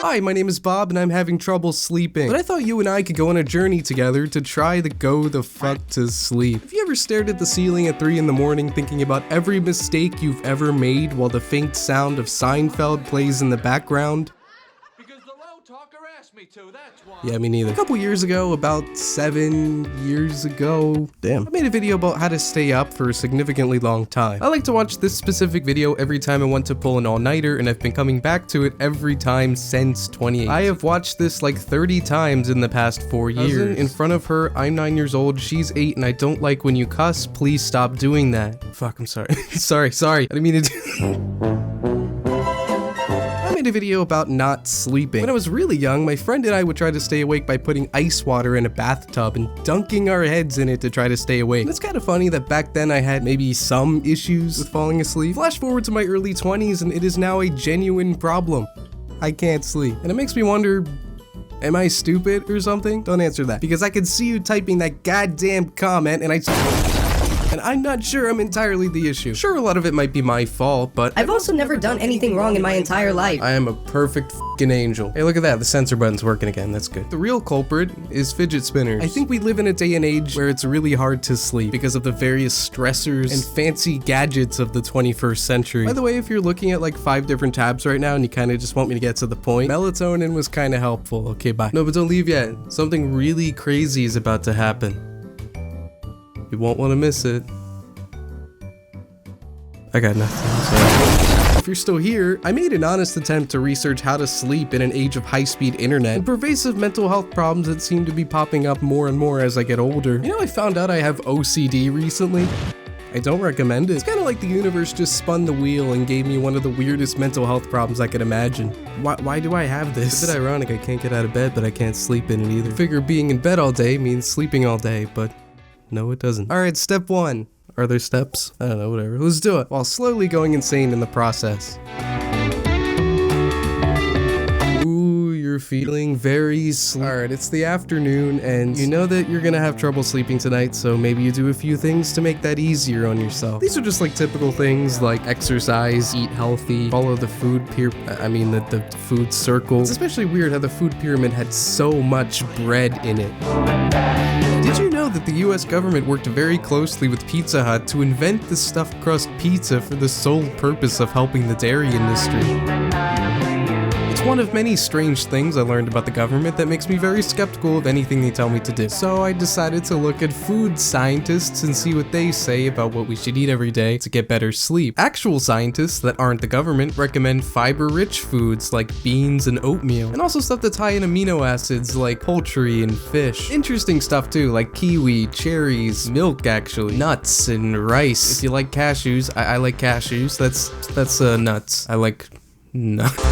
Hi, my name is Bob and I'm having trouble sleeping. But I thought you and I could go on a journey together to try to go the fuck to sleep. Have you ever stared at the ceiling at 3 in the morning thinking about every mistake you've ever made while the faint sound of Seinfeld plays in the background? Yeah, me neither. A couple years ago, about 7 years ago, I made a video about how to stay up for a significantly long time. I like to watch this specific video every time I want to pull an all-nighter, and I've been coming back to it every time since 2018. I have watched this like 30 times in the past 4 years. In front of her, I'm 9 years old, she's 8, and I don't like when you cuss. Please stop doing that. Fuck, I'm sorry. sorry. I didn't mean to do I made a video about not sleeping. When I was really young, my friend and I would try to stay awake by putting ice water in a bathtub and dunking our heads in it to try to stay awake. And it's kind of funny that back then I had maybe some issues with falling asleep. Flash forward to my early 20s and it is now a genuine problem. I can't sleep. And it makes me wonder, am I stupid or something? Don't answer that, because I could see you typing that goddamn comment and I'm not sure I'm entirely the issue. Sure, a lot of it might be my fault, but I've also never done anything wrong in my entire life. I am a perfect f***ing angel. Hey, look at that, the censor button's working again, that's good. The real culprit is fidget spinners. I think we live in a day and age where it's really hard to sleep because of the various stressors and fancy gadgets of the 21st century. By the way, if you're looking at like 5 different tabs right now and you kind of just want me to get to the point, melatonin was kind of helpful. Okay, bye. No, but don't leave yet. Something really crazy is about to happen. You won't want to miss it. I got nothing. If you're still here, I made an honest attempt to research how to sleep in an age of high-speed internet and pervasive mental health problems that seem to be popping up more and more as I get older. You know, I found out I have OCD recently. I don't recommend it. It's kind of like the universe just spun the wheel and gave me one of the weirdest mental health problems I could imagine. Why do I have this? It's a bit ironic I can't get out of bed, but I can't sleep in it either. I figure being in bed all day means sleeping all day, but no, it doesn't. All right, step 1. Are there steps? I don't know, whatever. Let's do it, while slowly going insane in the process. Ooh, you're feeling very sleepy. Alright, it's the afternoon, and you know that you're gonna have trouble sleeping tonight, so maybe you do a few things to make that easier on yourself. These are just like typical things like exercise, eat healthy, follow the food the food circle. It's especially weird how the food pyramid had so much bread in it. Did you know that the US government worked very closely with Pizza Hut to invent the stuffed crust pizza for the sole purpose of helping the dairy industry? It's one of many strange things I learned about the government that makes me very skeptical of anything they tell me to do. So I decided to look at food scientists and see what they say about what we should eat every day to get better sleep. Actual scientists that aren't the government recommend fiber-rich foods like beans and oatmeal, and also stuff that's high in amino acids like poultry and fish. Interesting stuff too, like kiwi, cherries, milk actually, nuts and rice. If you like cashews, I like cashews. That's nuts. I like nuts.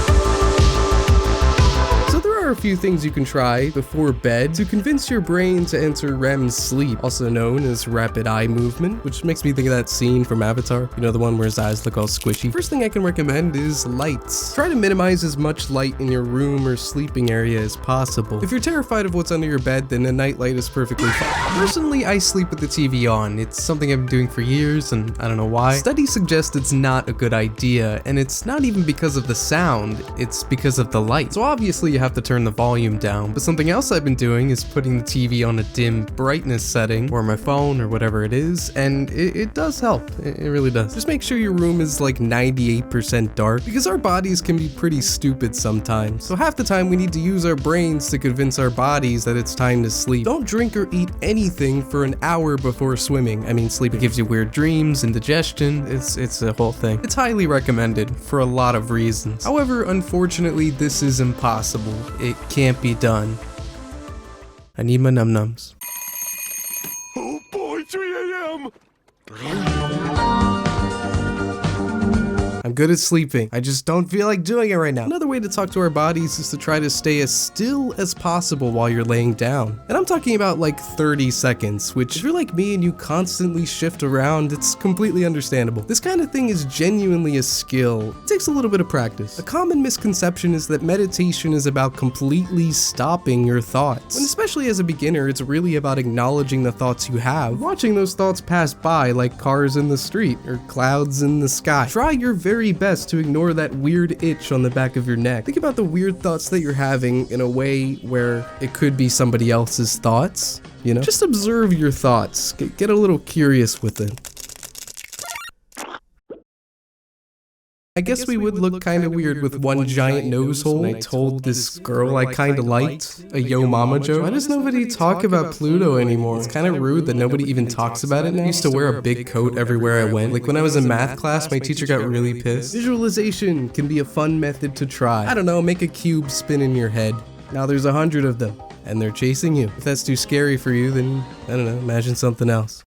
There are a few things you can try before bed to convince your brain to enter REM sleep, also known as rapid eye movement, which makes me think of that scene from Avatar, you know, the one where his eyes look all squishy. First thing I can recommend is lights. Try to minimize as much light in your room or sleeping area as possible. If you're terrified of what's under your bed, then a nightlight is perfectly fine. Personally, I sleep with the TV on. It's something I've been doing for years, and I don't know why. Studies suggest it's not a good idea, and it's not even because of the sound, it's because of the light. So obviously you have to turn the volume down, but something else I've been doing is putting the TV on a dim brightness setting, or my phone, or whatever it is, and it does help. It really does. Just make sure your room is like 98% dark, because our bodies can be pretty stupid sometimes. So half the time we need to use our brains to convince our bodies that it's time to sleep. Don't drink or eat anything for an hour before swimming. I mean, sleeping gives you weird dreams, indigestion, it's a whole thing. It's highly recommended for a lot of reasons. However, unfortunately, this is impossible. It can't be done. I need my num-nums. Oh boy, 3 a.m. I'm good at sleeping. I just don't feel like doing it right now. Another way to talk to our bodies is to try to stay as still as possible while you're laying down. And I'm talking about like 30 seconds, which if you're like me and you constantly shift around, it's completely understandable. This kind of thing is genuinely a skill. It takes a little bit of practice. A common misconception is that meditation is about completely stopping your thoughts. When especially as a beginner, it's really about acknowledging the thoughts you have, watching those thoughts pass by like cars in the street or clouds in the sky. Try your very very best to ignore that weird itch on the back of your neck. Think about the weird thoughts that you're having in a way where it could be somebody else's thoughts, you know? Just observe your thoughts. Get a little curious with it. I guess we would look kind of weird with one giant nose hole. I told this girl I kind of liked a Yo Mama joke. Why does nobody talk about Pluto anymore? It's kind of rude that nobody even talks about it now. I used to wear a big coat everywhere I went. Like when I was in math class, my teacher got really pissed. Visualization can be a fun method to try. I don't know, make a cube spin in your head. Now there's 100 of them, and they're chasing you. If that's too scary for you, then, I don't know, imagine something else.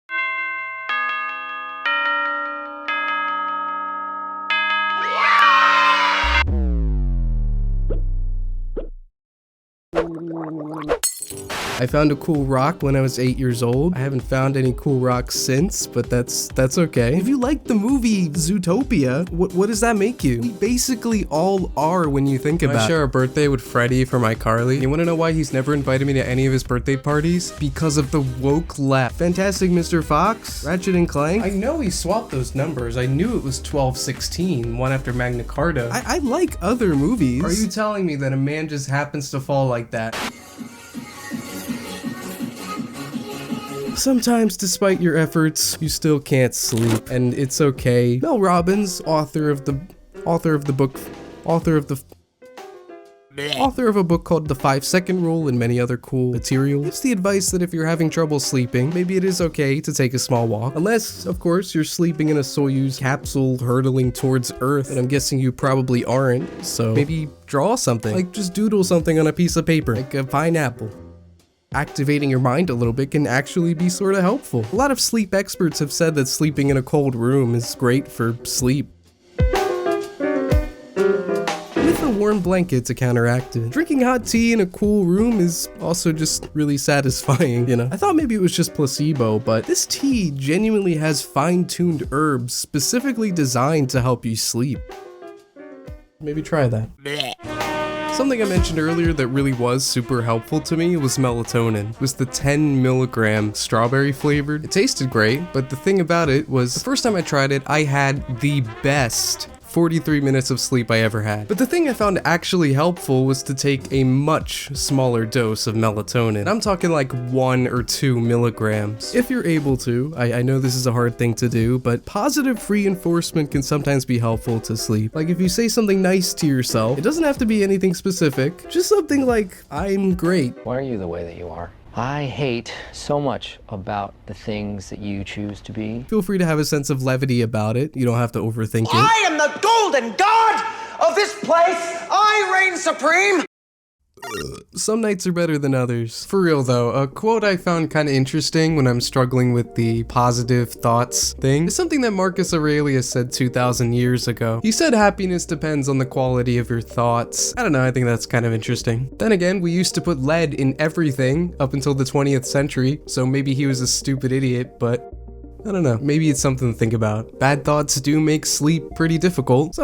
I found a cool rock when I was 8 years old. I haven't found any cool rocks since, but that's okay. If you like the movie Zootopia, what does that make you? We basically all are when you think about it. I share a birthday with Freddie from iCarly. You wanna know why he's never invited me to any of his birthday parties? Because of the woke left. Fantastic Mr. Fox, Ratchet and Clank. I know he swapped those numbers. I knew it was 1216, one after Magna Carta. I like other movies. Are you telling me that a man just happens to fall like that? Sometimes, despite your efforts, you still can't sleep, and it's okay. Mel Robbins, author of a book called The 5-Second Rule and many other cool material, gives the advice that if you're having trouble sleeping, maybe it is okay to take a small walk. Unless, of course, you're sleeping in a Soyuz capsule hurtling towards Earth, and I'm guessing you probably aren't, so maybe draw something. Like, just doodle something on a piece of paper, like a pineapple. Activating your mind a little bit can actually be sort of helpful. A lot of sleep experts have said that sleeping in a cold room is great for sleep. With a warm blanket to counteract it. Drinking hot tea in a cool room is also just really satisfying, you know? I thought maybe it was just placebo, but this tea genuinely has fine-tuned herbs specifically designed to help you sleep. Maybe try that. Something I mentioned earlier that really was super helpful to me was melatonin. It was the 10 milligram strawberry flavored. It tasted great, but the thing about it was the first time I tried it, I had the best 43 minutes of sleep I ever had. But the thing I found actually helpful was to take a much smaller dose of melatonin. I'm talking like 1 or 2 milligrams. If you're able to, I know this is a hard thing to do, but positive reinforcement can sometimes be helpful to sleep. Like if you say something nice to yourself, it doesn't have to be anything specific, just something like, I'm great. Why are you the way that you are? I hate so much about the things that you choose to be. Feel free to have a sense of levity about it. You don't have to overthink it. I am the golden god of this place. I reign supreme. Some nights are better than others. For real though, a quote I found kind of interesting when I'm struggling with the positive thoughts thing is something that Marcus Aurelius said 2,000 years ago. He said happiness depends on the quality of your thoughts. I don't know, I think that's kind of interesting. Then again, we used to put lead in everything up until the 20th century, so maybe he was a stupid idiot, but I don't know, maybe it's something to think about. Bad thoughts do make sleep pretty difficult.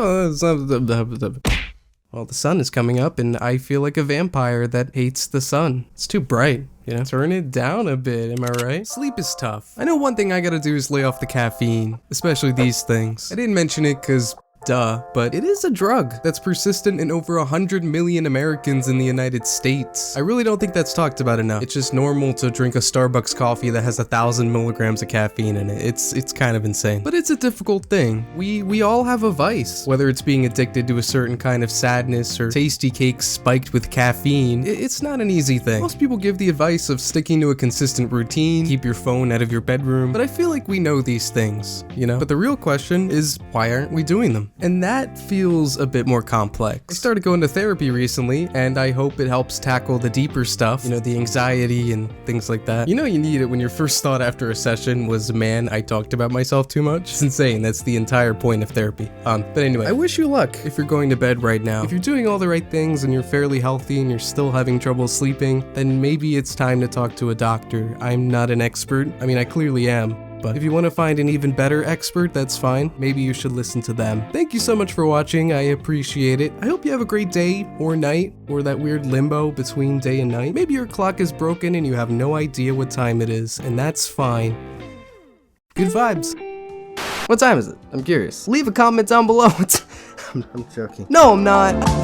Well, the sun is coming up and I feel like a vampire that hates the sun. It's too bright, you know? Turn it down a bit, am I right? Sleep is tough. I know one thing I gotta do is lay off the caffeine, especially these things. I didn't mention it cause duh, but it is a drug that's persistent in over 100 million Americans in the United States. I really don't think that's talked about enough. It's just normal to drink a Starbucks coffee that has 1,000 milligrams of caffeine in it. It's kind of insane. But it's a difficult thing. We all have a vice, whether it's being addicted to a certain kind of sadness or tasty cakes spiked with caffeine. It's not an easy thing. Most people give the advice of sticking to a consistent routine, keep your phone out of your bedroom, but I feel like we know these things, you know? But the real question is, why aren't we doing them? And that feels a bit more complex. I started going to therapy recently, and I hope it helps tackle the deeper stuff, you know, the anxiety and things like that. You know you need it when your first thought after a session was, man, I talked about myself too much. It's insane, that's the entire point of therapy. But anyway, I wish you luck if you're going to bed right now. If you're doing all the right things and you're fairly healthy and you're still having trouble sleeping, then maybe it's time to talk to a doctor. I'm not an expert. I mean, I clearly am. But if you want to find an even better expert, that's fine. Maybe you should listen to them. Thank you so much for watching. I appreciate it. I hope you have a great day or night or that weird limbo between day and night. Maybe your clock is broken and you have no idea what time it is, and that's fine. Good vibes. What time is it? I'm curious. Leave a comment down below. I'm joking. No, I'm not.